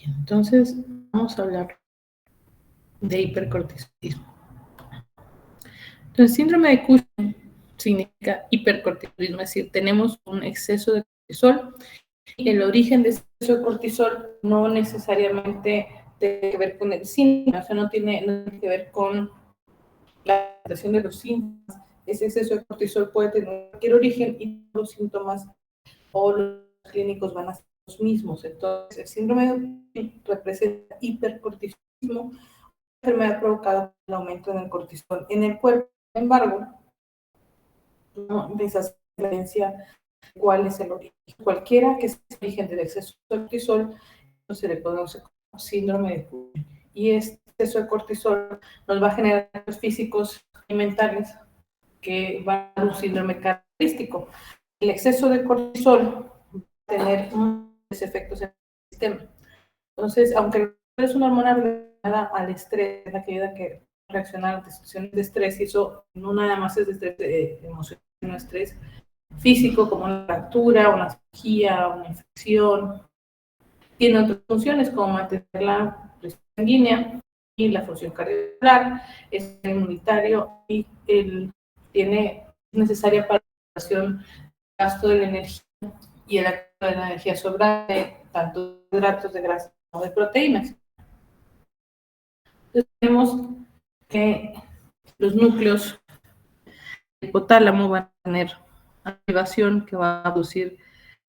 Entonces, vamos a hablar de hipercortisolismo. Entonces, síndrome de Cushing significa hipercortisolismo, es decir, tenemos un exceso de cortisol. Y el origen de exceso de cortisol no necesariamente tiene que ver con el síntoma, o sea, no tiene que ver con la presentación de los síntomas. Ese exceso de cortisol puede tener cualquier origen y los síntomas o los clínicos van a ser los mismos. Entonces, el síndrome de Cushing representa hipercortisolismo, una enfermedad provocada por el aumento en el cortisol en el cuerpo. Sin embargo, no les hace referencia cuál es el origen. Cualquiera que sea el origen del exceso de cortisol, se le conoce como síndrome de Cushing. Y este exceso de cortisol nos va a generar efectos físicos y mentales que van a dar un síndrome característico. El exceso de cortisol va a tener muchos efectos en el sistema. Entonces, aunque es una hormona relacionada al estrés, la que ayuda a que reaccionar ante situaciones de estrés, y eso no nada más es de estrés emocional, sino estrés físico, como una fractura, una cirugía, una infección. Tiene otras funciones como mantener la presión sanguínea y la función cardiovascular, es inmunitario y tiene necesaria para la regulación del gasto de la energía y el acto de la energía sobrante, tanto de hidratos de grasa como de proteínas. Entonces tenemos que los núcleos del hipotálamo van a tener activación que va a producir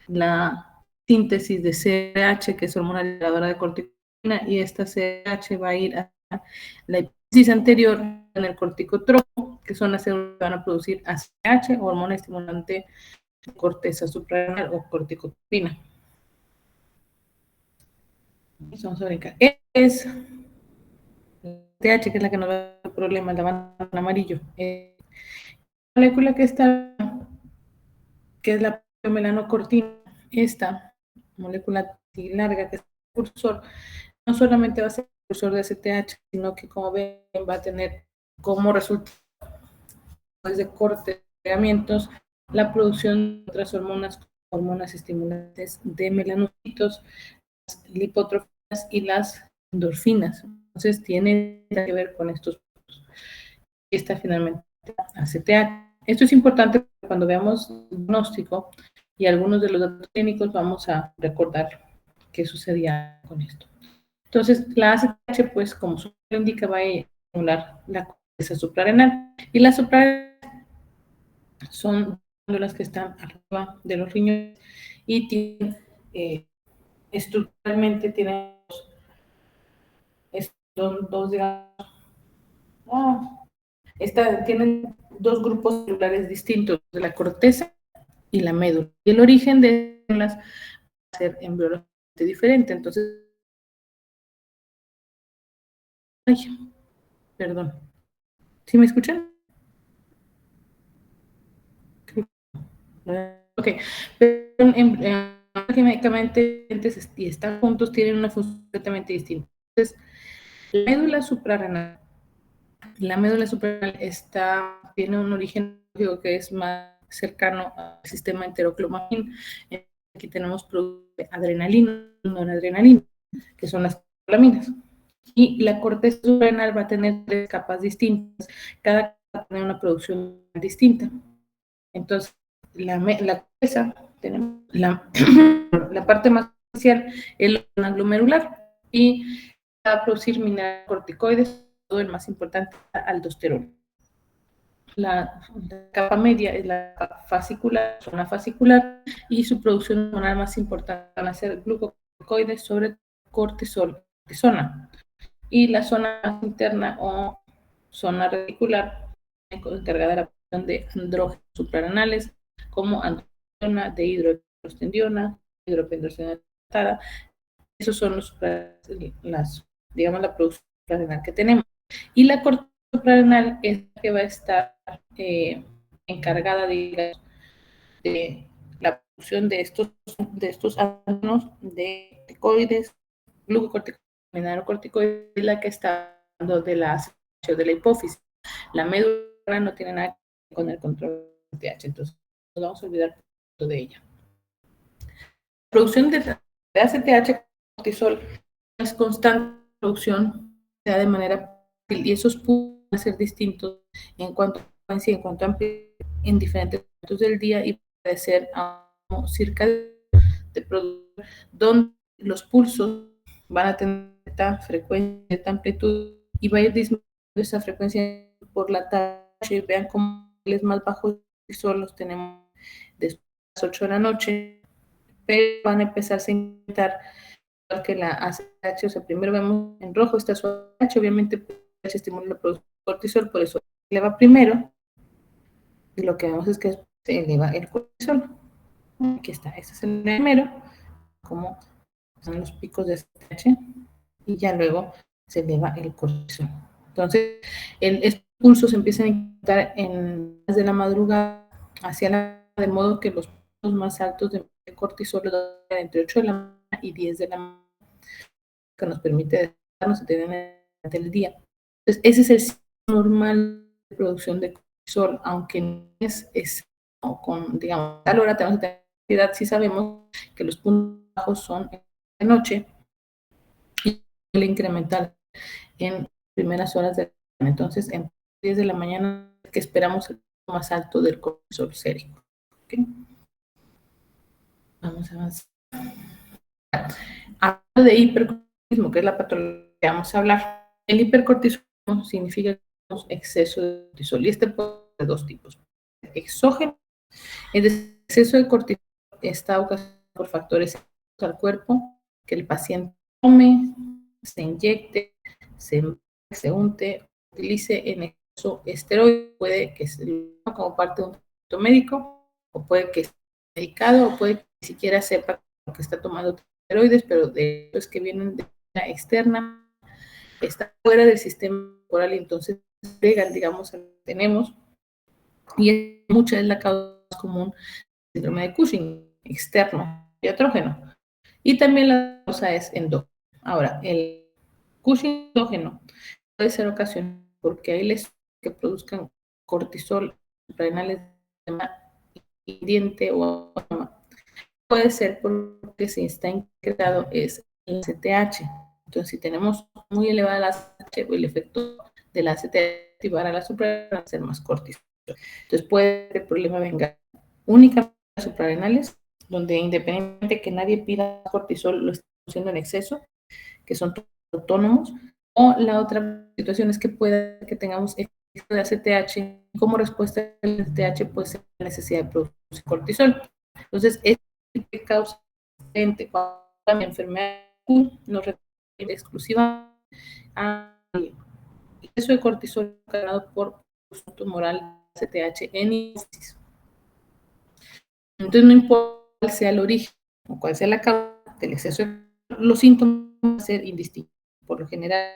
la síntesis de CRH, que es hormona liberadora de corticosteroidina, y esta CRH va a ir a la hipófisis anterior en el corticotropo, que son las células que van a producir ACH, hormona estimulante de corteza suprarrenal o corticotropina. Vamos a brincar. Es la TH, que es la que nos va a dar el problema, la banda en amarillo. La molécula que está, que es la melanocortina, esta molécula larga que es el precursor, no solamente va a ser el precursor de ACTH, sino que, como ven, va a tener como resultado de corte de pegamentos la producción de otras hormonas estimulantes de melanocitos, las lipotrofinas y las endorfinas. Entonces, tiene que ver con estos puntos. Y está finalmente ACTH. Esto es importante cuando veamos el diagnóstico y algunos de los datos clínicos vamos a recordar qué sucedía con esto. Entonces, la ACTH, pues, como su nombre indica, va a estimular la corteza suprarrenal. Y las suprarrenales son glándulas que están arriba de los riñones y tienen, estructuralmente, tienen dos digamos, tienen dos grupos celulares distintos, de la corteza y la médula. Y el origen de las va a ser embriológicamente diferente. Entonces, ay, perdón. ¿Sí me escuchan? Ok. Pero químicamente y están juntos, tienen una función completamente distinta. Entonces, la médula suprarrenal tiene un origen que es más cercano al sistema enteroclomagín. Aquí tenemos productos de adrenalina, noradrenalina, que son las catecolaminas. Y la corteza suprarrenal va a tener tres capas distintas, cada capa va a tener una producción distinta. Entonces, la corteza, tenemos la parte más especial, es la glomerular, y va a producir mineralocorticoides, todo el más importante, aldosterona. La capa media es la zona fascicular, y su producción hormonal más importante van a ser glucocorticoides, sobre cortisol, cortisona. Y la zona interna o zona reticular, encargada de la producción de andrógenos suprarrenales, como androstenediona, dehidroestradiol, hidroepiandrosterona. Esos son digamos, la producción suprarrenal que tenemos. Y la corteza suprarrenal es la que va a estar encargada de la producción de estos átomos de corticoides, glucocorticoides, mineralocorticoides, la que está hablando de la asociación de la hipófisis. La médula no tiene nada que ver con el control de ACTH, entonces nos vamos a olvidar de ella. La producción de ACTH, cortisol, es constante la producción, sea de manera y esos pulsos van a ser distintos en cuanto a frecuencia, en cuanto a amplitud, en diferentes momentos del día y puede ser cerca de producción donde los pulsos van a tener esta frecuencia, esta amplitud y va a ir disminuyendo esa frecuencia por la tarde. Vean cómo es más bajo y solo los tenemos después de las 8 de la noche, pero van a empezarse a intentar que la ACTH, o sea, primero vemos en rojo está su ACTH, obviamente se estimula la producción de cortisol, por eso se eleva primero, y lo que vemos es que se eleva el cortisol. Aquí está, este es el primero, como son los picos de ACTH, y ya luego se eleva el cortisol. Entonces, estos pulsos empiezan a incrementar en las de la madrugada hacia la, de modo que los pulsos más altos de cortisol dan entre 8 de la mañana y 10 de la mañana, que nos permite despertarnos y tener el día. Entonces, ese es el ciclo normal de producción de cortisol, aunque no es con, digamos, tal hora tenemos que tener actividad, sí sabemos que los puntos bajos son en la noche y el incremental en primeras horas de la mañana. Entonces, en 10 de la mañana que esperamos el punto más alto del cortisol sérico. ¿Okay? Vamos a avanzar. Hablando de hipercortisolismo, que es la patología que vamos a hablar, el hipercortisolismo significa exceso de cortisol y este puede ser de dos tipos. Exógeno, el exceso de cortisol está ocasionado por factores al cuerpo, que el paciente tome, se inyecte, se unte, utilice en exceso esteroides, puede que se lo como parte de un tratamiento médico, o puede que esté medicado, o puede que ni siquiera sepa que está tomando esteroides, pero de los que vienen de la externa, está fuera del sistema corporal y entonces pegan, digamos, tenemos, y mucha es la causa más común del síndrome de Cushing, externo, diatrógeno. Y también la causa es endógeno. Ahora, el Cushing endógeno puede ser ocasionado porque hay lesiones que produzcan cortisol suprarrenales de sistema independiente o autónoma. Puede ser porque se está incretado es el ACTH. Entonces, si tenemos muy elevada la ACTH, el efecto de la ACTH activar a la suprarrenal va a ser más cortisol. Entonces, puede ser el problema venga únicamente a las suprarrenales, donde independientemente que nadie pida cortisol, lo estamos haciendo en exceso, que son autónomos, o la otra situación es que pueda que tengamos exceso de ACTH y como respuesta del ACTH puede ser la necesidad de producir cortisol. Entonces, es que causa cuando la enfermedad no refiere exclusivamente a exceso de cortisol causado por tumoral ACTH en hipófisis. Entonces, no importa cuál sea el origen o cuál sea la causa del exceso, los síntomas van a ser indistintos. Por lo general,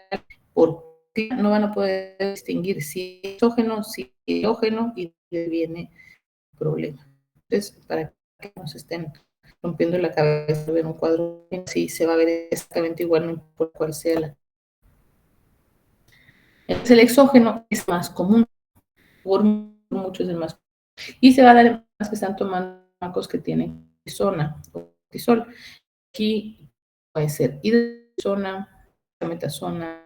porque no van a poder distinguir si es exógeno, si es endógeno y de viene el problema. Entonces, para que no se estén rompiendo la cabeza, ver un cuadro así, se va a ver exactamente igual, no importa cuál sea la. Entonces, el exógeno es más común, por muchos es más común. Y se va a dar en personas que están tomando fármacos que tienen cortisona o cortisol. Aquí puede ser hidrocortisona, metasona,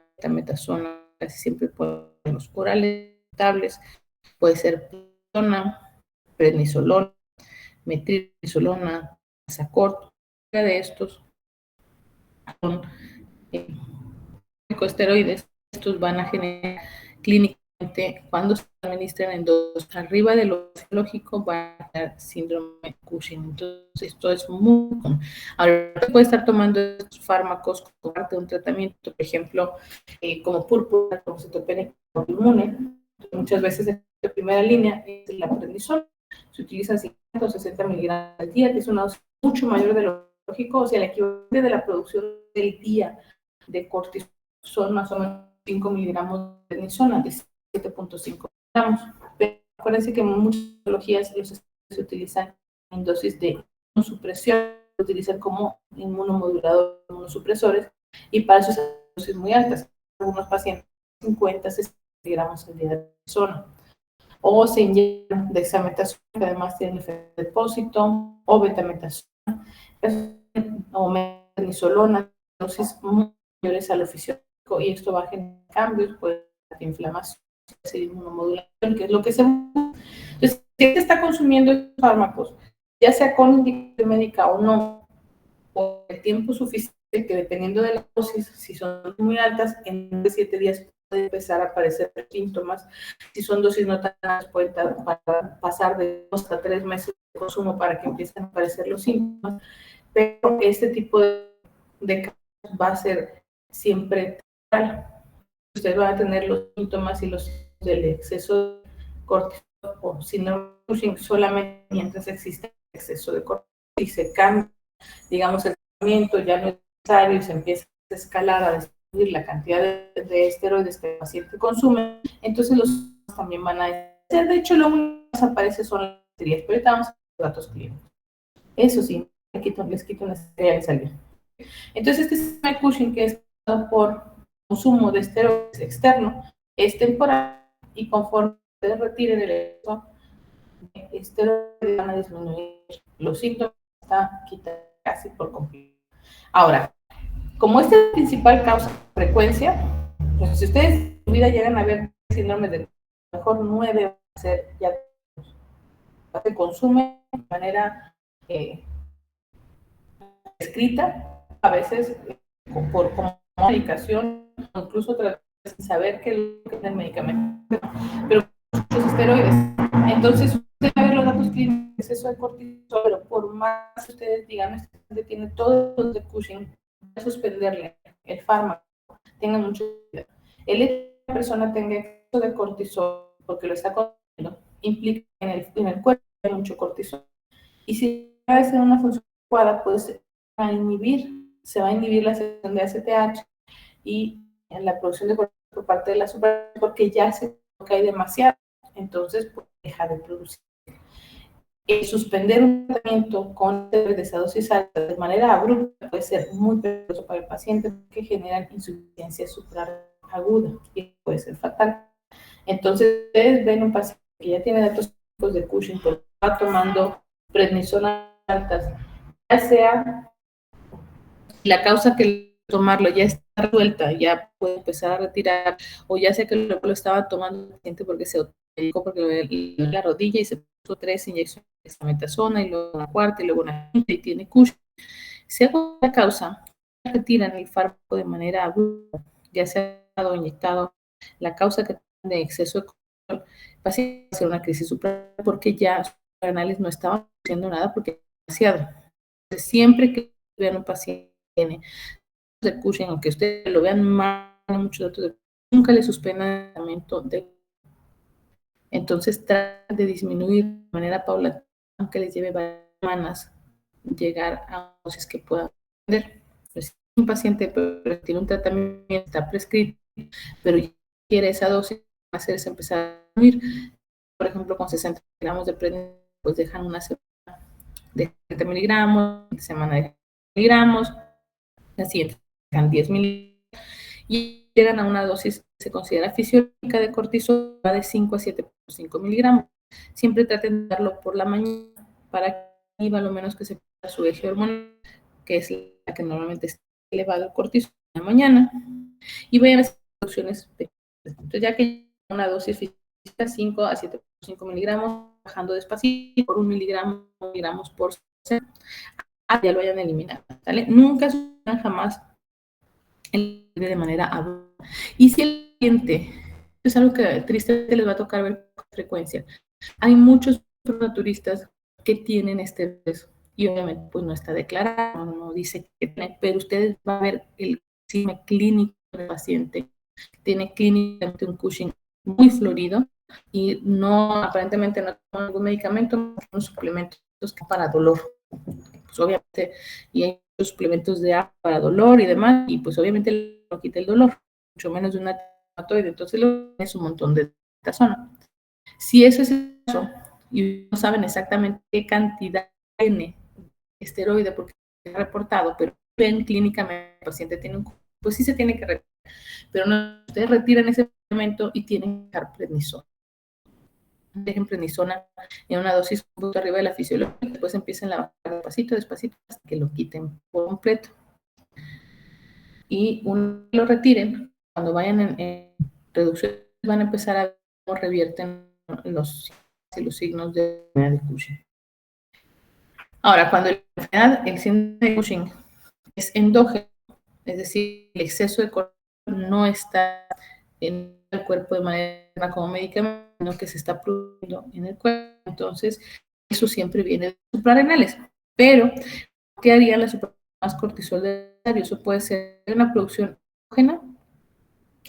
casi siempre por los orales estables, puede ser prednisolona, metilprednisolona, Zasacort. De estos son corticosteroides. Estos van a generar clínicamente, cuando se administran en dosis arriba de lo fisiológico, va a dar síndrome de Cushing. Entonces, esto es muy común. Ahora, se puede estar tomando estos fármacos como parte de un tratamiento, por ejemplo, como púrpura, como citopenia inmune. Muchas veces de primera línea es la prednisona. Se utiliza 160 miligramos al día, que es una dosis mucho mayor de lo lógico, o sea, el equivalente de la producción del día de cortisol son más o menos 5 miligramos de prednisona, de 7.5 miligramos. Pero acuérdense que en muchas patologías los se utilizan en dosis de inmunosupresión, se utilizan como inmunomoduladores, inmunosupresores, y para eso son dosis muy altas. Algunos pacientes 50, 60 miligramos al día de prednisona. O se inyectan dexametasona, que además tiene efecto de depósito, o betametasona, o metanisolona, dosis muy mayores a lo fisiológico y esto va a generar cambios, pues, de inflamación, de inmunomodulación, que es lo que se busca. Entonces, si usted está consumiendo estos fármacos, ya sea con indicación médica o no, por el tiempo suficiente, que dependiendo de la dosis, si son muy altas, en 7 días puede empezar a aparecer síntomas. Si son dosis no tan altas, pueden pasar de 2 hasta 3 meses de consumo para que empiecen a aparecer los síntomas. Pero este tipo de casos va a ser siempre temporal. Ustedes van a tener los síntomas y los del exceso de cortisol o síndrome de Cushing solamente mientras existe exceso de cortisol y se cambia, digamos, el tratamiento ya no es necesario y se empieza a escalar, a disminuir la cantidad de esteroides que el paciente consume, entonces los síntomas también van a desaparecer. De hecho, lo único que desaparece son las bacterias, pero ahorita vamos a ver datos clínicos. Eso sí, les quito una estrella de salida. Entonces, este síndrome de Cushing, que es por consumo de esteroides externo, es temporal y conforme se retiren el exceso de esteroides van a disminuir los síntomas, está quitando casi por completo. Ahora, como esta es la principal causa de frecuencia, pues si ustedes en su vida llegan a ver síndromes de mejor 9 va a ser ya se consume de manera escrita, a veces por comunicación, incluso sin saber que es el medicamento, pero los esteroides. Entonces, usted va a ver los datos clínicos, exceso de cortisol, pero por más que ustedes digan, este paciente tiene todos los de Cushing, a suspenderle el fármaco, tengan mucho cuidado. El hecho de que la persona tenga exceso de cortisol, porque lo está consumiendo, implica que en el cuerpo hay mucho cortisol. Y si debe ser una función adecuada, pues se va a inhibir la secreción de ACTH y en la producción de cortisol por parte de la suprarrenal, porque ya se cae demasiado, entonces pues, deja de producir. Suspender un tratamiento con esteroides a dosis altas de manera abrupta puede ser muy peligroso para el paciente porque generan insuficiencia suprarrenal aguda y puede ser fatal. Entonces, ustedes ven un paciente que ya tiene datos de Cushing, pero está tomando prednisona altas, ya sea la causa que tomarlo ya está resuelta, ya puede empezar a retirar, o ya sea que lo estaba tomando el paciente porque se automedicó, porque le la rodilla y se puso 3 inyecciones de dexametasona y luego una cuarta y luego una quinta y tiene Cushing. Sea la causa, retiran el fármaco de manera abrupta, ya sea o inyectado, la causa que tiene de exceso de cortisol, el paciente va a hacer una crisis suprarrenal porque ya sus renales no estaban haciendo nada porque es demasiado. Entonces, siempre que vean un paciente que tiene de Cushing, aunque ustedes lo vean mal, muchos datos de nunca le suspendan el tratamiento de. Entonces, traten de disminuir de manera paulatina, aunque les lleve varias semanas llegar a dosis que puedan atender. Pues, si un paciente tiene un tratamiento, está prescrito, pero quiere esa dosis, hacer es empezar a disminuir. Por ejemplo, con 60 gramos de prednisona, pues dejan una semana de 30 miligramos, una semana de 30 miligramos, la siguiente dejan 10 miligramos y llegan a una dosis que se considera fisiológica de cortisol, va de 5 a 7,5 miligramos. Siempre traten de darlo por la mañana para que iba lo menos que se pueda su eje hormonal, que es la que normalmente está elevado el cortisol en la mañana, y vayan a hacer reducciones pequeñas. Entonces, ya que una dosis física 5 a 7,5 miligramos, bajando despacito por 1 miligramo, por ya lo hayan eliminado, ¿vale? Nunca suban jamás de manera abrupta. Y si el paciente, es algo que tristemente les va a tocar ver con frecuencia, hay muchos naturistas que tienen este riesgo y obviamente pues no está declarado, no dice que tiene, pero ustedes van a ver el síndrome clínico del paciente. Tiene clínicamente un Cushing muy florido y no, aparentemente no toma ningún medicamento, un suplemento para dolor. Pues obviamente, y hay suplementos de agua para dolor y demás, y pues obviamente no quita el dolor, mucho menos de una reumatoide, entonces es un montón de tazona. Si eso es el caso, y no saben exactamente qué cantidad tiene esteroide, porque es reportado, pero ven clínicamente el paciente tiene un, pues sí se tiene que retirar, pero no, ustedes retiran ese medicamento y tienen que dejar prednisona. Dejen prednisona en una dosis un poco arriba de la fisiológica, después empiecen a bajar despacito, hasta que lo quiten por completo. y una vez lo retiren, cuando vayan en reducción, van a empezar a ver cómo revierten los signos de enfermedad de Cushing. Ahora, cuando el síndrome de Cushing es endógeno, es decir, el exceso de cortisol no está en el cuerpo de manera como medicamento, sino que se está produciendo en el cuerpo. Entonces, eso siempre viene de suprarrenales. Pero, ¿qué haría la más cortisol necesario? Eso puede ser una producción endógena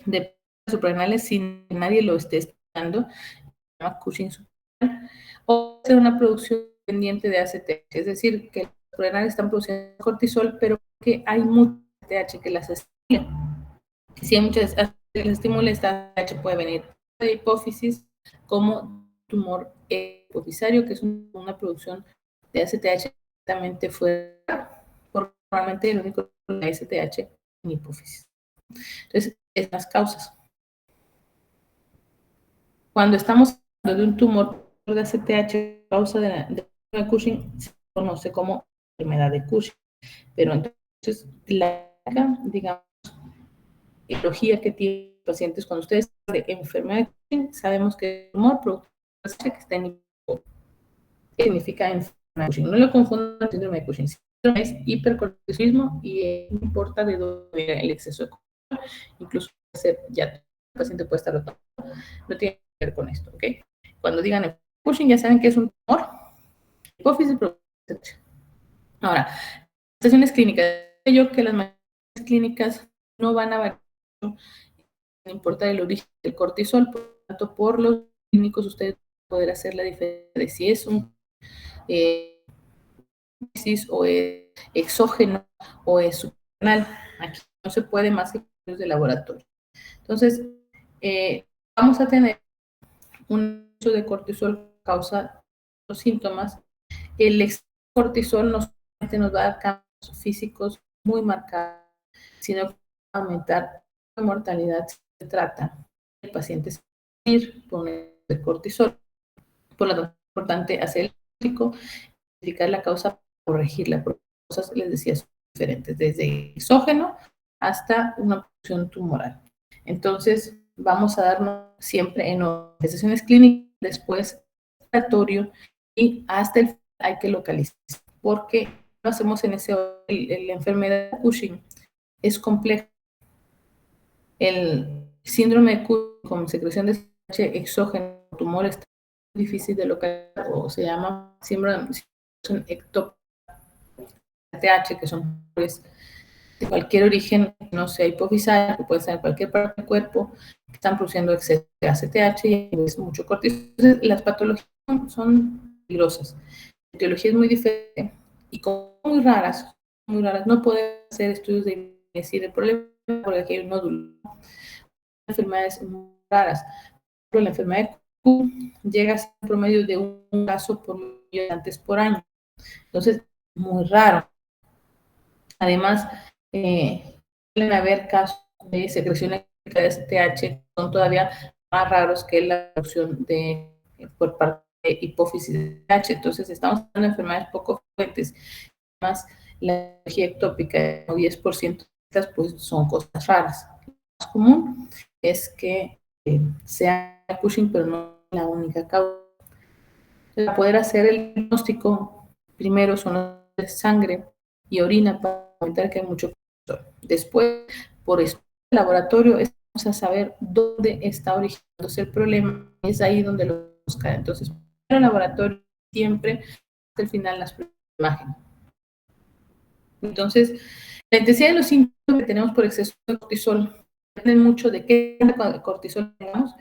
de suprarrenales sin que nadie lo esté estudiando, se llama Cushing suprarrenal, o ser una producción dependiente de ACTH, es decir, que los suprarrenales están produciendo cortisol, pero que hay mucho ACTH que las estimula. Si hay muchas que las estimula, esta ACTH puede venir de hipófisis como tumor hipofisario, que es una producción de ACTH directamente fuera, porque normalmente el único de ACTH en hipófisis. Entonces, es las causas. Cuando estamos hablando de un tumor de ACTH causa de Cushing, se conoce como enfermedad de Cushing. Pero entonces, la digamos, etiología que tienen los pacientes cuando ustedes hablan de enfermedad de Cushing, sabemos que el tumor producto que está en hipo. ¿Qué significa enfermedad de Cushing? No lo confundan con síndrome de Cushing. Síndrome es hipercortisolismo y no importa de dónde venga el exceso de cortisol, incluso puede ser, ya el paciente puede estar rotando, no tiene que ver con esto, ¿ok? Cuando digan Cushing ya saben que es un tumor, hipófisis, etc. Ahora, manifestaciones clínicas. Yo que las manifestaciones clínicas no van a variar mucho, no importa el origen del cortisol, por lo tanto, por los clínicos ustedes pueden poder hacer la diferencia de si es un o es exógeno o es suprarrenal. Aquí no se puede más que estudios de laboratorio. Entonces, vamos a tener un exceso de cortisol que causa los síntomas. El exceso de cortisol no solamente nos va a dar cambios físicos muy marcados, sino que va a aumentar la mortalidad si se trata el paciente ir por un exceso de cortisol. Por lo tanto, es importante hacer el diagnóstico, identificar la causa, corregirla, porque las cosas, les decía, son diferentes, desde exógeno hasta una producción tumoral. Entonces, vamos a darnos siempre en manifestaciones clínicas, después laboratorio y hasta el final hay que localizar, porque lo hacemos en ese la enfermedad de Cushing es compleja. El síndrome de Cushing con secreción de ACTH exógeno, tumor está difícil de localizar o se llama síndrome ectópico ACTH, que son tumores de cualquier origen, no sea hipofisario, que puede ser en cualquier parte del cuerpo, que están produciendo exceso de ACTH y es mucho cortisol. Entonces, las patologías son peligrosas. La etiología es muy diferente y como muy raras, no podemos hacer estudios de decir el problema porque aquí hay un nódulo. Enfermedades muy raras. Pero la enfermedad de Q llega a ser un promedio de un caso por millón de habitantes por año. Entonces, muy raro. Además, pueden haber casos de secreción de ACTH que son todavía más raros que la producción por parte de hipófisis de ACTH. Entonces, estamos hablando de enfermedades poco frecuentes. Además, la alergia ectópica de 10% de estas pues, son cosas raras. Lo más común es que sea Cushing, pero no la única causa. Para poder hacer el diagnóstico, primero son de sangre y orina para comentar que hay mucho cortisol. Después, por estudio de laboratorio, vamos a saber dónde está originándose el problema. Es ahí donde lo buscar. Entonces, primero el laboratorio, siempre hasta el final las imágenes. Entonces, la intensidad de los síntomas que tenemos por exceso de cortisol depende mucho de qué cortisol tenemos,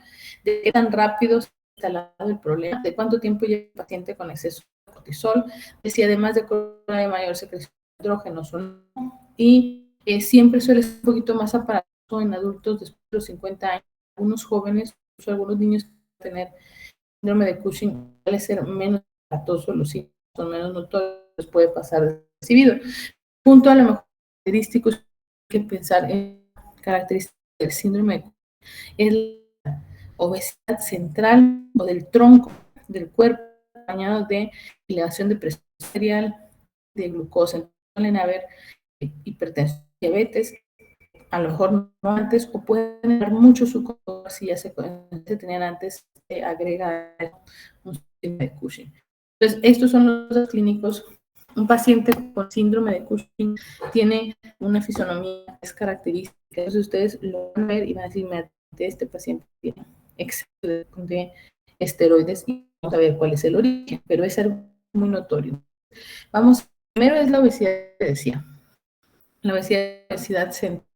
de qué tan rápido se ha instalado el problema, de cuánto tiempo lleva el paciente con exceso de cortisol, de si además de cortisol hay mayor secreción de estrógenos o no, y siempre suele ser un poquito más aparatoso en adultos después de los 50 años. Algunos jóvenes, incluso algunos niños que van a tener síndrome de Cushing suele ser menos aparatoso, los síntomas son menos notorios, puede pasar desapercibido. Punto a lo mejor característico es que pensar en características del síndrome de Cushing es la obesidad central o del tronco del cuerpo, acompañado de elevación de presión arterial, de glucosa. Suelen haber hipertensión, diabetes, a lo mejor no antes, o pueden tener mucho su color si ya se tenían antes, agrega un síndrome de Cushing. Entonces, estos son los datos clínicos. Un paciente con síndrome de Cushing tiene una fisonomía que es característica. Entonces, ustedes lo van a ver y van a decir, este paciente tiene exceso de esteroides y vamos a ver cuál es el origen, pero es algo muy notorio. Vamos, primero es la obesidad que decía. La obesidad central,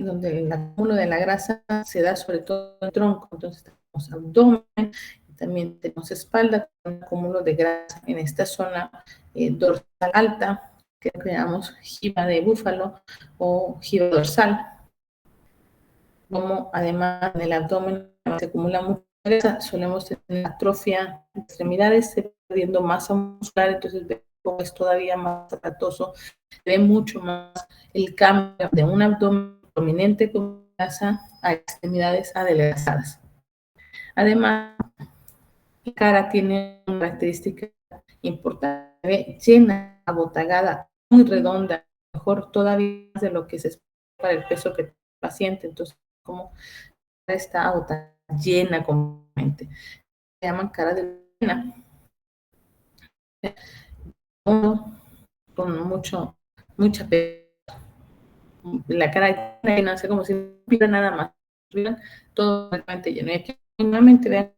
donde el acúmulo de la grasa se da sobre todo en el tronco, entonces tenemos abdomen, también tenemos espalda con un acúmulo de grasa en esta zona dorsal alta, que llamamos jiba de búfalo o jiba dorsal, como además en el abdomen se acumula mucha grasa, solemos tener atrofia de extremidades, se va perdiendo masa muscular, entonces vemos es todavía más aparatoso, se ve mucho más el cambio de un abdomen prominente con grasa a extremidades adelgazadas. Además, la cara tiene una característica importante, llena, abotagada, muy redonda, mejor todavía más de lo que se espera para el peso que tiene el paciente, entonces como está abotagada, llena completamente. Se llaman cara de luna. Con mucha la cara llena, no sé, como si no hubiera nada más, todo completamente lleno. Y aquí normalmente vean,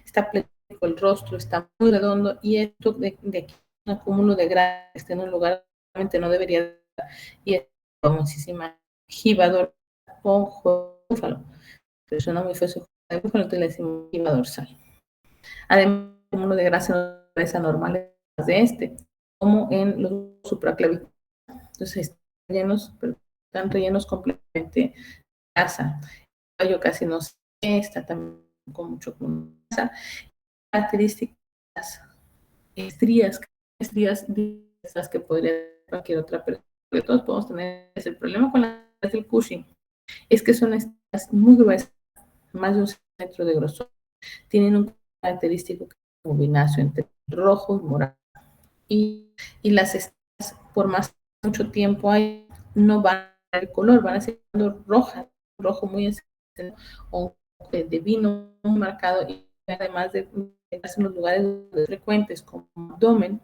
está plético el rostro, está muy redondo, y esto de aquí, un acúmulo de grasa que está en un lugar realmente no debería estar, y es famosísima jiba dorsal o búfalo. Pero suena muy feo ese de búfalo, entonces le decimos jiba dorsal. Además, acúmulo de grasa normal de este, como en los supraclaviculares. Entonces están rellenos completamente de grasa. El cabello casi no se ve, está también con mucho grasa. Características, estrías de las que podría tener cualquier otra persona. Porque todos podemos tener el problema con las del Cushing, es que son estrías muy gruesas, más de 1 centímetro de grosor. Tienen un característico combinación entre rojo y morado. Y las estrías, por más mucho tiempo hay, no van a el color, van a ser rojo muy encendido, o de vino muy marcado, y además de en los lugares frecuentes como abdomen,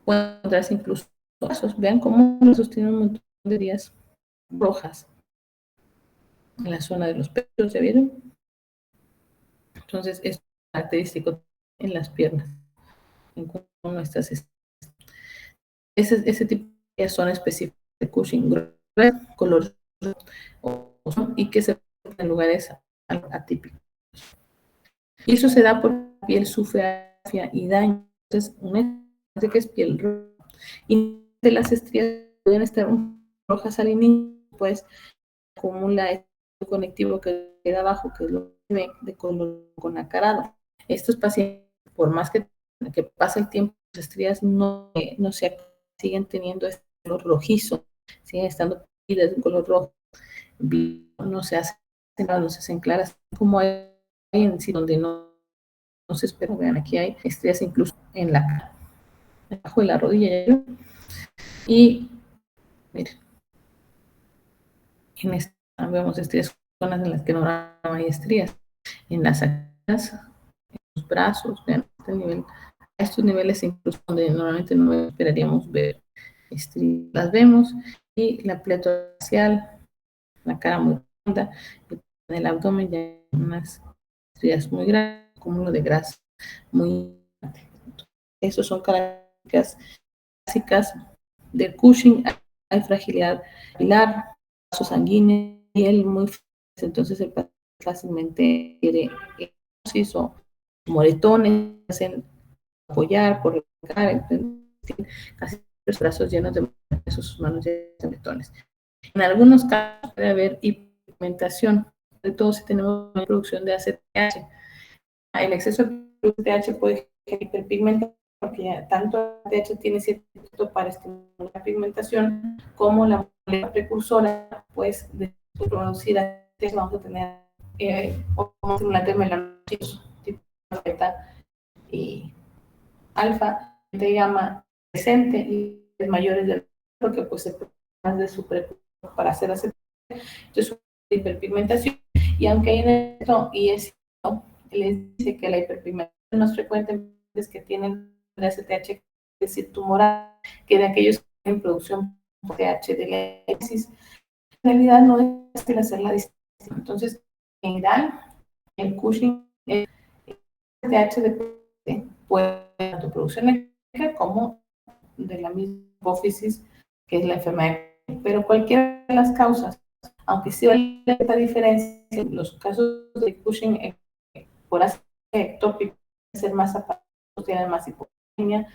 pueden encontrarse incluso vasos. Vean cómo esos tienen un montón de heridas rojas en la zona de los pechos, ¿ya vieron? Entonces es característico en las piernas, en nuestras ese tipo de son específicas de Cushing, color y que se encuentran en lugares atípicos. Y eso se da porque la piel sufre atrofia y daño. Entonces, una que es piel roja. Y de las estrías pueden estar rojas al inicio, pues acumula el conectivo que queda abajo, que es lo que ve de color con acarado. Estos pacientes, por más que pase el tiempo, las estrías no se siguen teniendo este color rojizo, siguen estando de color rojo, no se hacen claras, como hay en sí donde no se espera. Vean, aquí hay estrías incluso en la cara, debajo de la rodilla. Y miren, en esta vemos estrías, zonas en las que no hay estrías, en las axilas, en los brazos, vean este nivel, a estos niveles incluso donde normalmente no esperaríamos ver estrías, las vemos. Y la pletora facial, la cara muy ronda, en el abdomen ya hay unas estrías muy grandes, como uno de grasa muy grande. Esas son características básicas del Cushing. Hay fragilidad capilar, vasos sanguíneos, piel muy frágil, entonces el paciente fácilmente quiere o moretones, hacen apoyar por la cara, casi los brazos llenos de sus manos llenas de moretones. En algunos casos puede haber hiperpigmentación, sobre todo si tenemos una producción de ACTH. El exceso de ACTH puede generar hiperpigmentación, porque tanto ACTH tiene cierto efecto para estimular la pigmentación, como la molécula precursora, pues, de producir ACTH, vamos a tener un estimulante melanocitoso, tipo beta y alfa, de gamma presente, y mayores del porque pues se más de su precursor para hacer aceptación. Entonces, hiperpigmentación. Y aunque hay en esto, y es cierto, les dice que la hiperpigmentación más frecuente es que tienen de ACTH, es decir, tumoral, que de aquellos que tienen producción TH de la hesis, en realidad no es fácil hacer la distinción. Entonces, en general, el Cushing, el TH de puede tanto producción eléctrica como de la misma hipófisis que es la enfermedad. Pero cualquiera de las causas, aunque sí vale esta diferencia, en los casos de Cushing por ácido ectópico, ser más apagados, tienen más hipoxemia,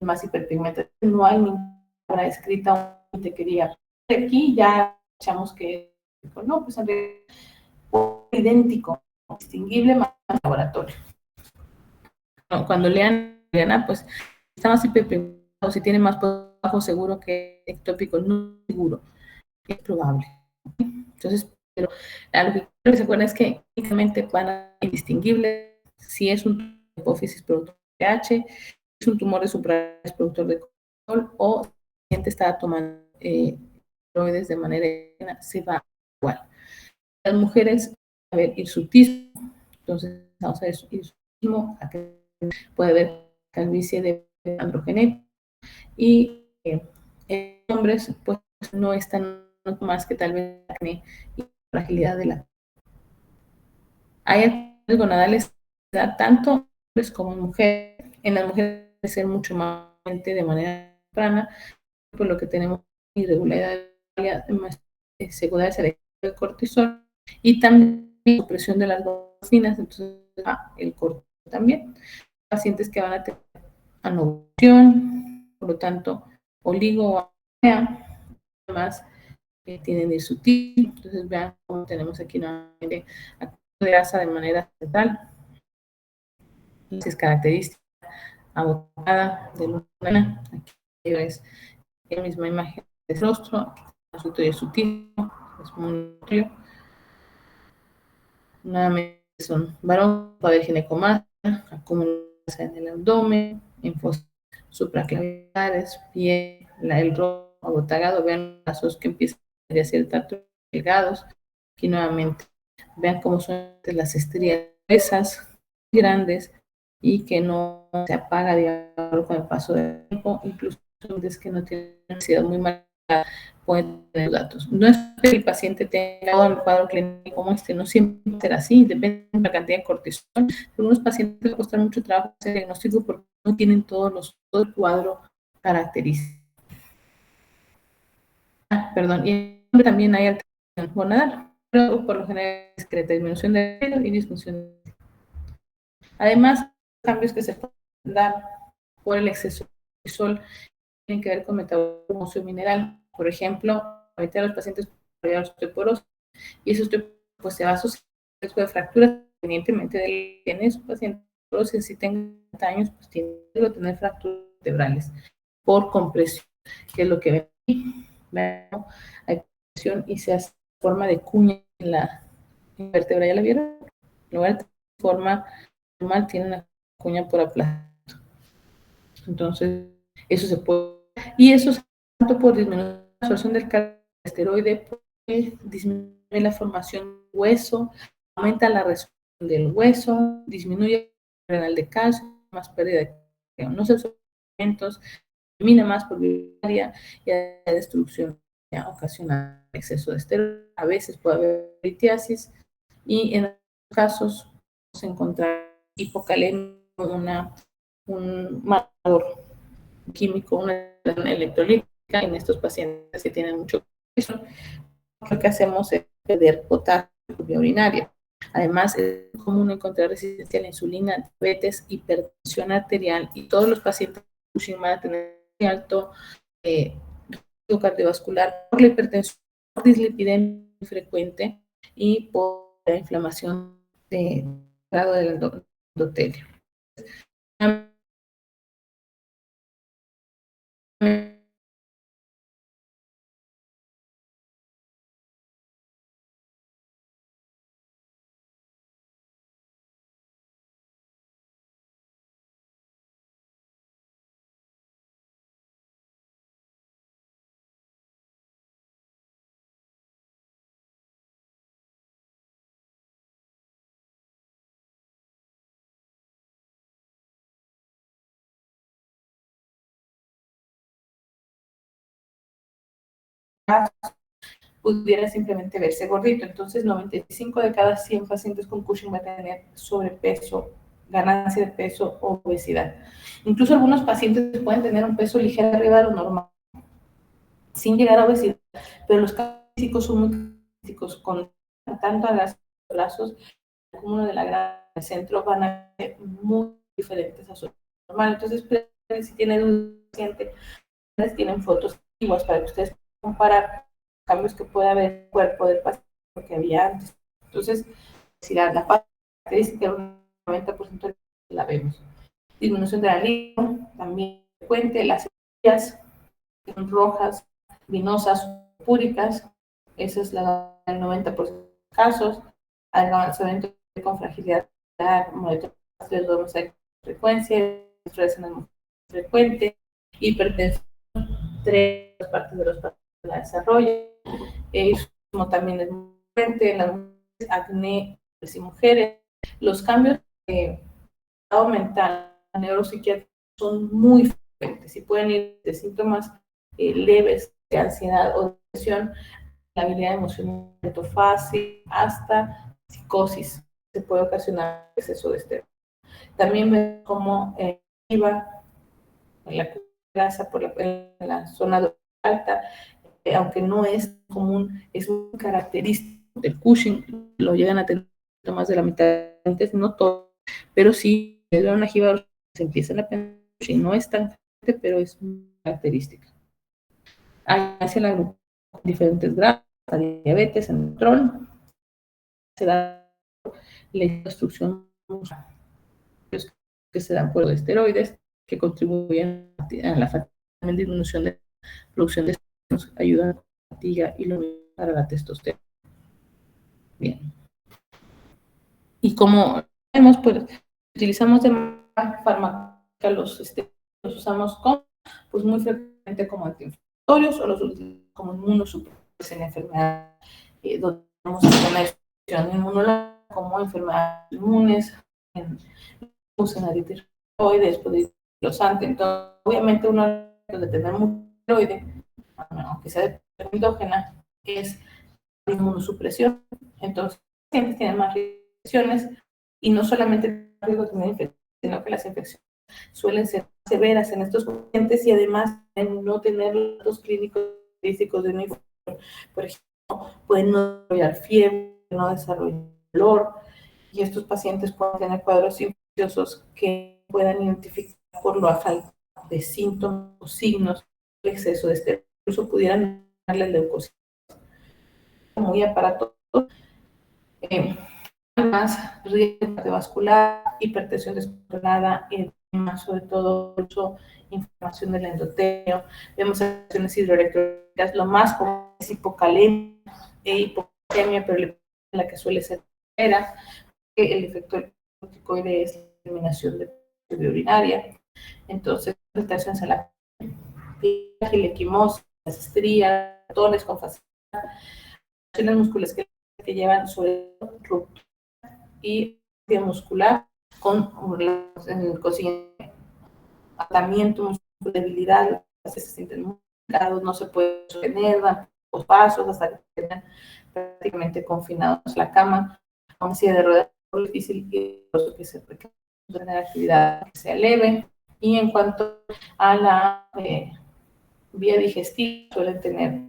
más hiperpigmentación, no hay ninguna escrita que quería. Aquí ya echamos que no, pues en realidad es idéntico, distinguible más laboratorio. No, cuando lean, pues está más hiperpigmentado, si tiene más bajo seguro que ectópico, no seguro, es probable. Entonces, pero lo que quiero que se acuerden es que únicamente van a ser indistinguibles si es un hipófisis productor de H, es un tumor de suprarrenal productor de cortisol o si el paciente está tomando esteroides de manera externa, se va igual. Las mujeres, a ver, hirsutismo, entonces vamos a ver hirsutismo, puede haber calvicie de androgenética y en hombres pues no están más que tal vez acné y fragilidad de la. Hay actitudes gonadales tanto hombres como mujeres. En las mujeres puede ser mucho más de manera temprana, por lo que tenemos irregularidad más secundarias al de cortisol y también supresión de las gonadas, entonces el cortisol también. Pacientes que van a tener anovulación, por lo tanto, oligoamia, además tienen hirsutismo. Entonces, vean cómo tenemos aquí nuevamente de grasa de manera central. Es característica abocada de luna. Aquí es la misma imagen del rostro, asunto de hirsutismo, es muy amplio. Nuevamente son varón, puede haber ginecomastia, acumulación en el abdomen, linfocitos supraclaviculares, piel, el rostro abotagado, vean los lazos que empiezan a ser tanto delgados. Aquí nuevamente, vean cómo son las estrías gruesas, grandes, y que no se apaga, digamos, con el paso del tiempo, incluso es que no tienen una ansiedad muy marcada, pueden tener datos. No es que el paciente tenga todo el cuadro clínico como este, no siempre será así, depende de la cantidad de cortisol. Algunos pacientes les cuesta mucho trabajo hacer diagnóstico porque no tienen todo el cuadro característico. Perdón, y también hay alteración gonadal, pero por lo general discreta, disminución de pelo y disfunción. Además, cambios que se pueden dar por el exceso de cortisol tienen que ver con metabolismo óseo mineral. Por ejemplo, ahorita los pacientes con osteoporosis, y eso pues se va a asociar a riesgo de fracturas, independientemente de que tiene su paciente osteoporosis, si tenga 30 años, pues tiene que tener fracturas vertebrales por compresión, que es lo que ven aquí. Hay compresión y se hace forma de cuña en la vértebra, ¿ya la vieron? En lugar de forma normal, tiene una cuña por aplastamiento. Entonces, eso se puede. Y eso es tanto por disminuir la absorción del esteroide, disminuye la formación del hueso, aumenta la resolución del hueso, disminuye el renal de calcio, más pérdida de calcio, no se absorben alimentos, elimina más por vía y la destrucción ocasiona exceso de esteroide. A veces puede haber litiasis y en algunos casos podemos encontrar hipocalemia, un marcador químico, una electrolítica en estos pacientes que tienen mucho peso. Lo que hacemos es perder potasio en vía urinaria. Además, es común encontrar resistencia a la insulina, diabetes, hipertensión arterial y todos los pacientes van a tener muy alto riesgo cardiovascular por la hipertensión, por dislipidemia muy frecuente y por la inflamación de grado del endotelio. pudiera simplemente verse gordito. Entonces, 95 de cada 100 pacientes con Cushing va a tener sobrepeso, ganancia de peso o obesidad. Incluso algunos pacientes pueden tener un peso ligero arriba de lo normal, sin llegar a obesidad, pero los cambios físicos son muy críticos, con tanto a los brazos como uno de la grasa del centro van a ser muy diferentes a su normal. Entonces, si tienen un paciente, tienen fotos antiguas para que ustedes puedan comparar cambios que puede haber en el cuerpo del paciente que había antes. Entonces, si la característica era un 90% la vemos. Disminución de la libido, también frecuente, las heridas rojas, vinosas, púricas, esa es la del 90% de los casos, avanzamiento con fragilidad, monitoreos de frecuencia, estrés en el movimiento frecuente, hipertensión, 3 partes de los pacientes de la desarrollo, como también es muy frecuente en las mujeres, acné y mujeres. Los cambios de estado mental, neuropsiquiátrico son muy frecuentes y pueden ir de síntomas leves de ansiedad o depresión, la habilidad emocional fácil, hasta psicosis. Se puede ocasionar exceso de estrés. También vemos cómo iba en la grasa en la zona alta, aunque no es común, es muy característico del Cushing, lo llegan a tener más de la mitad de antes, no todo, pero sí, es una jiba se empiezan a pensar, no es tan fuerte, pero es muy característica. Hacia la glucosa diferentes grados, diabetes, en el control, se da la instrucción que se dan por esteroides que contribuyen a la disminución de la producción de esteroides, ayudan a la fatiga y lo mismo para la testosterona. Bien. Y como vemos, pues utilizamos de manera farmacológica los usamos pues muy frecuentemente como antiinflamatorios o los utilizamos como inmunosupresores en enfermedades donde tenemos una exposición inmunológica como enfermedades inmunes, en aritis reumatoide, antilosantes. Entonces, obviamente uno de tener mucho esteroide, aunque sea de endógena, es la inmunosupresión. Entonces, los pacientes tienen más infecciones y no solamente riesgo de tener infecciones, sino que las infecciones suelen ser severas en estos pacientes y además no tener los datos clínicos característicos de una infección. Por ejemplo, pueden no desarrollar fiebre, no desarrollar dolor, y estos pacientes pueden tener cuadros infecciosos que puedan identificar por la falta de síntomas o signos del exceso de estrés. Incluso pudieran darle leucocitos muy aparatoso, más riesgo cardiovascular, hipertensión descontrolada, edema, sobre todo inflamación del endotelio. Vemos acciones hidroelectrólicas, lo más común es hipocalemia e hipoglucemia, pero la que suele ser severa, el efecto del corticoide es la eliminación de vía urinaria. Entonces, afectaciones a la piel, equimosis, las estrías, tones con facilidad, acciones musculoesqueléticas que llevan sobre ruptura y muscular con el consiguiente atamiento, debilidad, se sienten muy cansados, no se puede sostener, dan pocos pasos hasta que quedan prácticamente confinados a la cama, con una silla de ruedas muy difícil que se requiere tener actividad que sea leve. Y en cuanto a la vía digestiva, suelen tener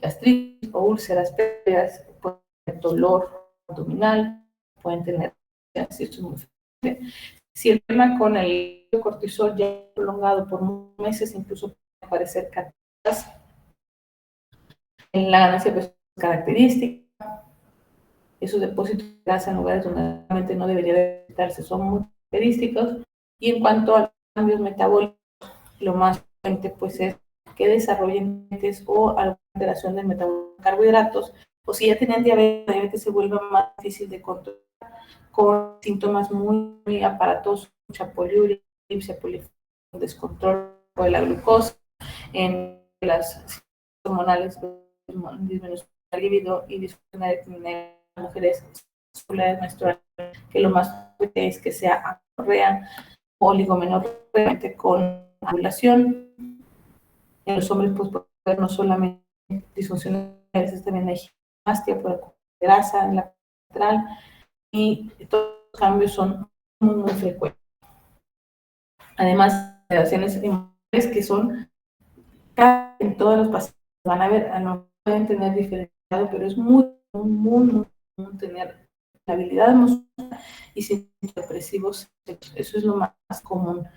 gastritis o úlceras previas, pueden tener dolor abdominal, pueden tener si el problema con el cortisol ya es prolongado por meses, incluso puede aparecer cataratas en la ganancia de peso característica. Esos depósitos de grasa en lugares donde realmente no debería detectarse son muy característicos. Y en cuanto a los cambios metabólicos, lo más frecuente pues es que desarrollen diabetes o alguna alteración del metabolismo de carbohidratos, o si ya tienen diabetes, la diabetes se vuelve más difícil de controlar, con síntomas muy aparatosos, mucha poliuria, descontrol de la glucosa, en las hormonales, disminución del libido y disfunción de las mujeres menstruales, que lo más fuerte es que sea amenorrea o oligomenorrea con ovulación. En los hombres, pues puede haber no solamente disfunciones, a veces también hay ginastia por grasa en la lateral, y todos los cambios son muy frecuentes. Además, alteraciones emocionales que son en todos los pacientes van a ver, no pueden tener diferenciado, pero es muy común tener habilidad emocional y síntomas depresivos. Eso es lo más común.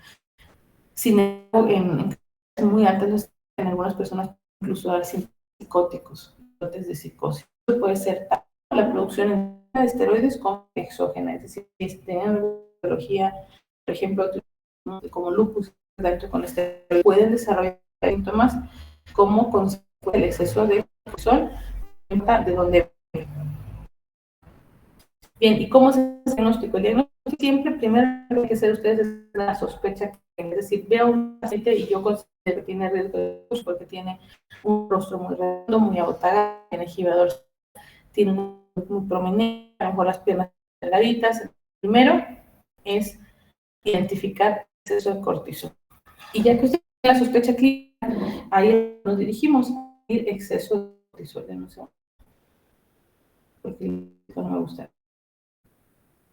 Sin embargo, en casos muy altas, en algunas personas incluso dar psicóticos, brotes de psicosis. Eso puede ser tanto la producción de esteroides como exógena, es decir, si tienen alguna patología, por ejemplo, como lupus, dentro con esteroides, pueden desarrollar síntomas como consecuencia del exceso de cortisol, de donde. Bien, ¿y cómo se hace el diagnóstico? El diagnóstico siempre, primero, hay que hacer ustedes la sospecha, es decir, veo a un paciente y yo considero que tiene riesgo de lupus porque tiene un rostro muy redondo, muy abotagado, tiene gibador, tiene muy prominente, a lo mejor las piernas delgaditas. Primero es identificar el exceso de cortisol. Y ya que usted tiene la sospecha clínica, ahí nos dirigimos a ir exceso de cortisol, no sé, porque no me gusta.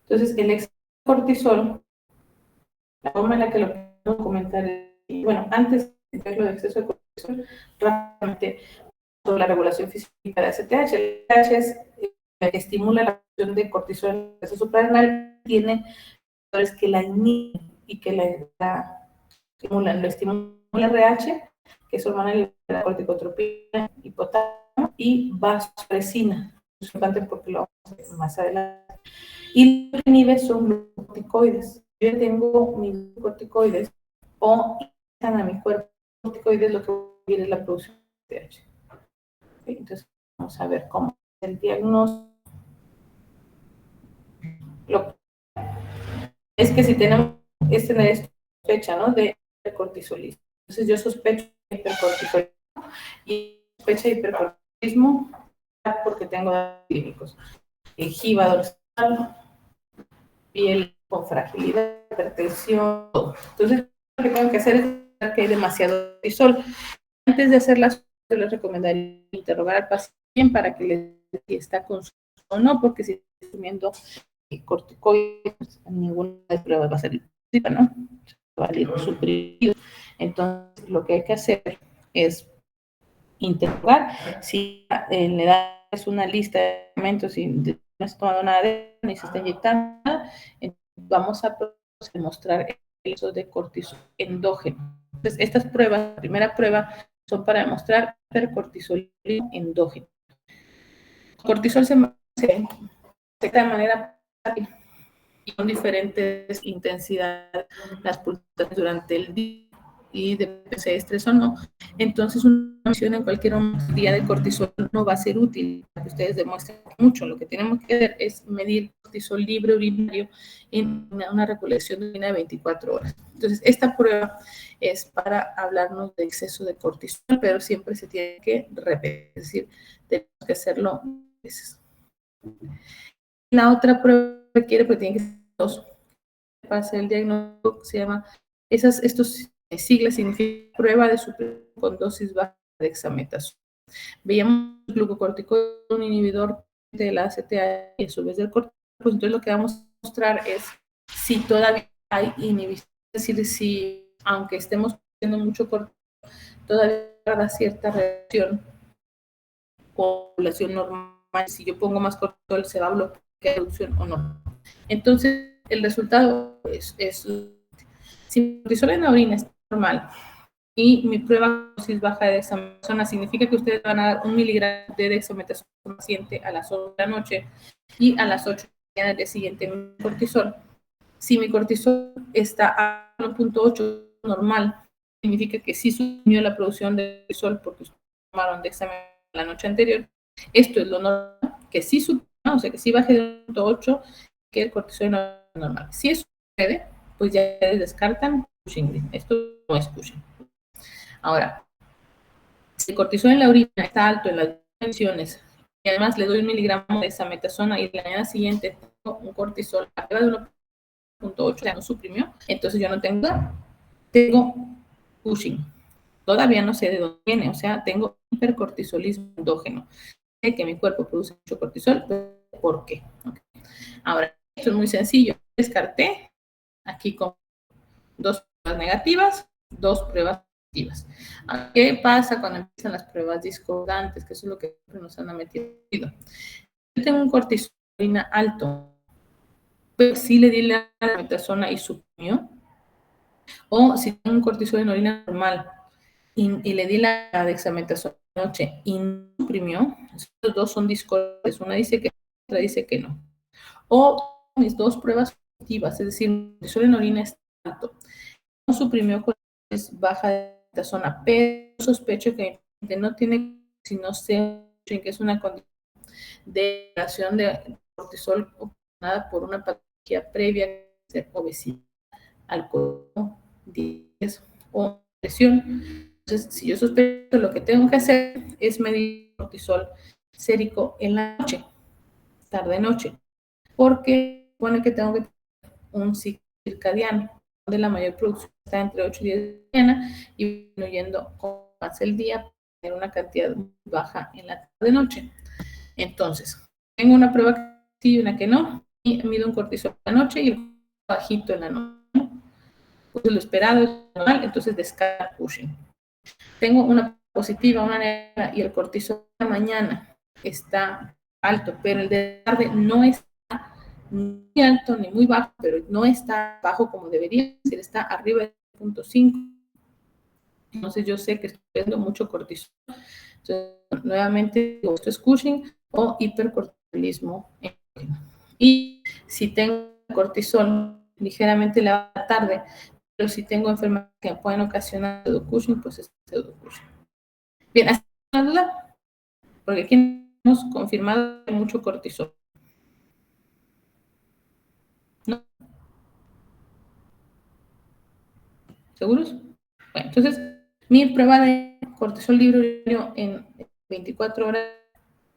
Entonces, el exceso de cortisol, la forma en la que lo podemos comentar es, bueno, antes de ver lo de exceso de cortisol, rápidamente sobre la regulación física de ACTH. El ACTH es, estimula la producción de cortisol en el proceso suprarrenal, tiene factores que la inhiben y que la estimulan. Lo estimula el RH, que es hormona de la corticotropina, hipotálamo, y vasopresina. Es importante porque lo vamos a ver más adelante. Y lo que inhibe son glucocorticoides. Yo tengo mis glucocorticoides o están a mi cuerpo corticoides, lo que quiere es la producción de TH. ¿Okay? Entonces, vamos a ver cómo es el diagnóstico. Lo es que si tenemos esta sospecha, ¿no?, de hipercortisolismo. Entonces, yo sospecho de hipercortisolismo y sospecha de hipercortisolismo porque tengo datos clínicos. Giba dorsal, piel con fragilidad, hipertensión, todo. Entonces, lo que tengo que hacer es ver que hay demasiado cortisol. Antes de hacer las yo les recomendaría interrogar al paciente para que le diga si está consumiendo o no, porque si está consumiendo corticoides, ninguna de las pruebas va a ser positiva, ¿no? Va a ir suprimido. Entonces, lo que hay que hacer es interrogar si le das una lista de medicamentos y no está tomando nada de ni se está inyectando nada, vamos a demostrar el uso de cortisol endógeno. Entonces, estas pruebas, la primera prueba, son para demostrar hipercortisolismo endógeno. El cortisol se detecta de manera rápida y con diferentes intensidades las pulsaciones durante el día y depende si hay estrés o no. Entonces, una medición en cualquier día de cortisol no va a ser útil para que ustedes demuestren mucho. Lo que tenemos que hacer es medir cortisol libre urinario en una recolección de orina de 24 horas. Entonces, esta prueba es para hablarnos de exceso de cortisol, pero siempre se tiene que repetir, es decir, tenemos que hacerlo veces. La otra prueba requiere, pero tiene que ser dos. Para hacer el diagnóstico se llama, estos siglas significan prueba de supresión con dosis baja de dexametasona. Veíamos el glucocorticoide, un inhibidor de la ACTH y a su vez del cortisol, pues entonces lo que vamos a mostrar es si todavía hay inhibición, es decir, si aunque estemos haciendo mucho cortisol, todavía habrá cierta reacción con población normal. Si yo pongo más cortisol, se va a bloquear la reducción o no. Entonces, el resultado es si mi cortisol en la orina es normal y mi prueba de dosis baja de dexametasona, significa que ustedes van a dar 1 miligramo de dexametasona al paciente a las 8 de la noche y a las 8 de la mañana del día siguiente mi cortisol. Si mi cortisol está a 1.8 normal, significa que sí subió la producción de cortisol porque ustedes tomaron dexametasona la noche anterior. Esto es lo normal, que sí subió, o sea, que sí baje de 1.8, que el cortisol no es normal. Si eso sucede, pues ya descartan Cushing. Esto no es Cushing. Ahora, si el cortisol en la orina está alto en las dimensiones y además le doy 1 miligramo de dexametasona y la mañana siguiente tengo un cortisol arriba de 1.8, ya no suprimió, entonces yo no tengo Cushing. todavía no sé de dónde viene, o sea, tengo hipercortisolismo endógeno. Sé que mi cuerpo produce mucho cortisol, pero ¿por qué? Okay. Ahora, esto es muy sencillo. Descarté aquí con 2 pruebas negativas, 2 pruebas positivas. ¿Qué pasa cuando empiezan las pruebas discordantes? Que eso es lo que nos han metido. Yo tengo un cortisolina alto, pero sí le di la dexametasona y suprimió, o si tengo un cortisol en orina normal y le di la dexametasona anoche y no suprimió, estos dos son discordantes, una dice que otra dice que no. O mis 2 pruebas positivas, es decir, el cortisol en orina es alto, no suprimió con baja de zona, pero sospecho que no tiene, si no sé que es una condición de elevación de cortisol ocasionada por una patología previa, de obesidad, alcoholismo, diabetes o presión. Entonces, si yo sospecho, lo que tengo que hacer es medir cortisol sérico en la noche, tarde-noche, porque supone que tengo que tener un ciclo circadiano, donde la mayor producción está entre 8 y 10 de la mañana y disminuyendo con más el día, para tener una cantidad muy baja en la tarde-noche. Entonces, tengo una prueba que sí y una que no, y mido un cortisol en la noche y el bajito en la noche. Pues lo esperado es normal, entonces descarta Cushing. Tengo una positiva, una negativa y el cortisol de la mañana está alto, pero el de la tarde no está muy alto ni muy bajo, pero no está bajo como debería, es decir, está arriba de 0.5. Entonces yo sé que estoy viendo mucho cortisol. Entonces, nuevamente, digo, esto es Cushing o hipercortisolismo. Y si tengo cortisol ligeramente elevado a la tarde, pero si tengo enfermedades que pueden ocasionar pseudo-Cushing, pues es pseudo-Cushing. Bien, ¿hasta una duda? Porque aquí hemos confirmado que hay mucho cortisol. ¿No? ¿Seguros? Bueno, entonces, mi prueba de cortisol libre en 24 horas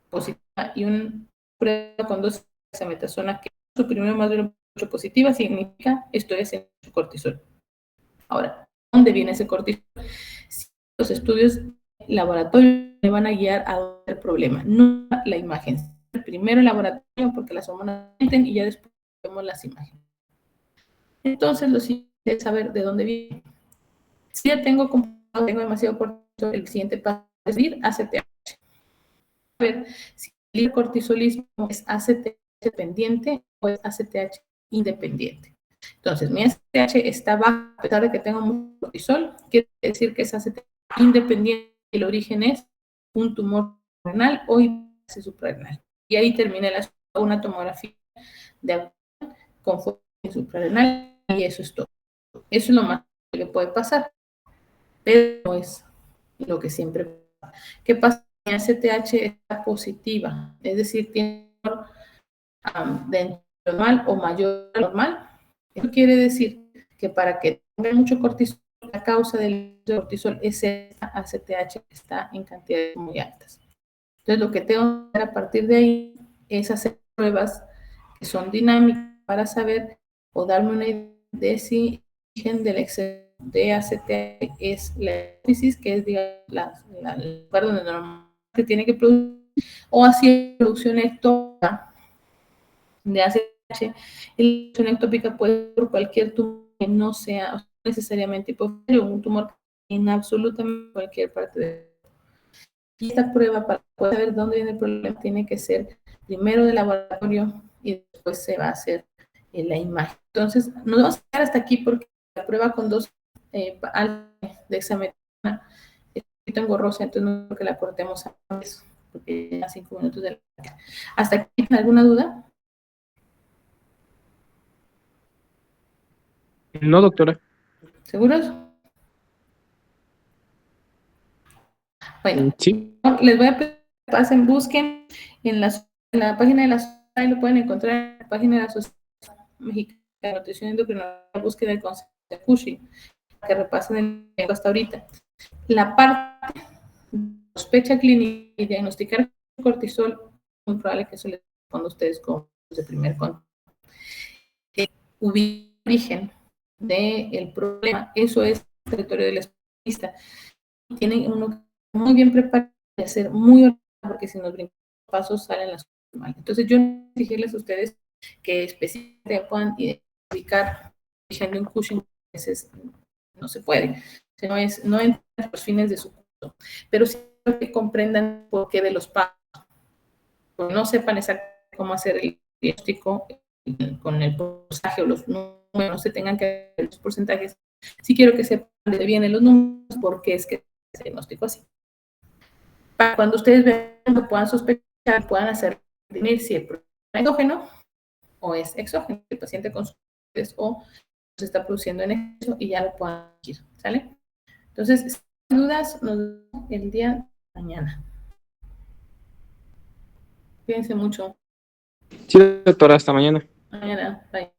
positiva y una prueba con 2 dexametasona que suprimió más de 8 positiva significa estoy haciendo cortisol. Ahora, ¿dónde viene ese cortisol? Si los estudios laboratorio me van a guiar a dónde el problema, no la imagen. Primero el laboratorio porque las hormonas mienten y ya después vemos las imágenes. Entonces, lo siguiente es saber de dónde viene. Si ya tengo demasiado cortisol, el siguiente paso es ir a ACTH. A ver si el cortisolismo es ACTH dependiente o es ACTH independiente. Entonces, mi ACTH está baja a pesar de que tengo mucho cortisol, quiere decir que es ACTH independiente. El origen es un tumor renal o hiperplasia suprarrenal. Y ahí termina una tomografía de abdomen con focus suprarrenal y eso es todo. Eso es lo más que puede pasar, pero no es lo que siempre pasa. ¿Qué pasa? Mi ACTH está positiva, es decir, tiene de normal o mayor a normal. Eso quiere decir que para que tenga mucho cortisol, la causa del cortisol es esta ACTH que está en cantidades muy altas. Entonces, lo que tengo que hacer a partir de ahí es hacer pruebas que son dinámicas para saber o darme una idea de si el origen del exceso de ACTH es la hipófisis, que es digamos, el lugar donde normalmente se tiene que producir, o así la producción ectópica de ACTH. La producción ectópica puede ser por cualquier tumor que no sea necesariamente hipófisis, un tumor en absolutamente cualquier parte del cuerpo. Y esta prueba, para poder saber dónde viene el problema, tiene que ser primero de laboratorio y después se va a hacer la imagen. Entonces, nos vamos a quedar hasta aquí porque la prueba con 2 de examen es un poquito engorrosa, entonces no creo que la cortemos a eso, porque ya 5 minutos de la... ¿Hasta aquí alguna duda? No, doctora. ¿Seguros? Bueno, Sí. les voy a pedir que pasen, busquen en la página de la sociedad, ahí lo pueden encontrar en la página de la Sociedad Mexicana de Nutrición Endocrinológica, busquen el concepto de Cushing, que repasen el hasta ahorita. La parte de sospecha clínica y diagnosticar cortisol, muy probable que eso les responda a ustedes como de primer contacto. Origen del problema, eso es territorio del especialista. tienen uno que estar muy bien preparado y hacer muy ordenado, porque si nos brincamos pasos salen las cosas mal. Entonces yo no exigirles a ustedes que específicamente puedan identificar de un Cushing, a veces no se puede, no entra en los fines de su curso, pero sí que comprendan por qué de los pasos, porque no sepan exactamente cómo hacer el diagnóstico con el porcentaje o los números, no se tengan que ver los porcentajes. Sí quiero que sepan de dónde vienen los números, por qué es que es el diagnóstico así. Para cuando ustedes vean, puedan sospechar, puedan hacer definir si el problema es endógeno o es exógeno, el paciente con sus o se está produciendo en exceso y ya lo puedan ir, ¿sale? Entonces, sin dudas, nos vemos el día de mañana. Cuídense mucho. Sí, doctora, hasta mañana. Mañana, bye.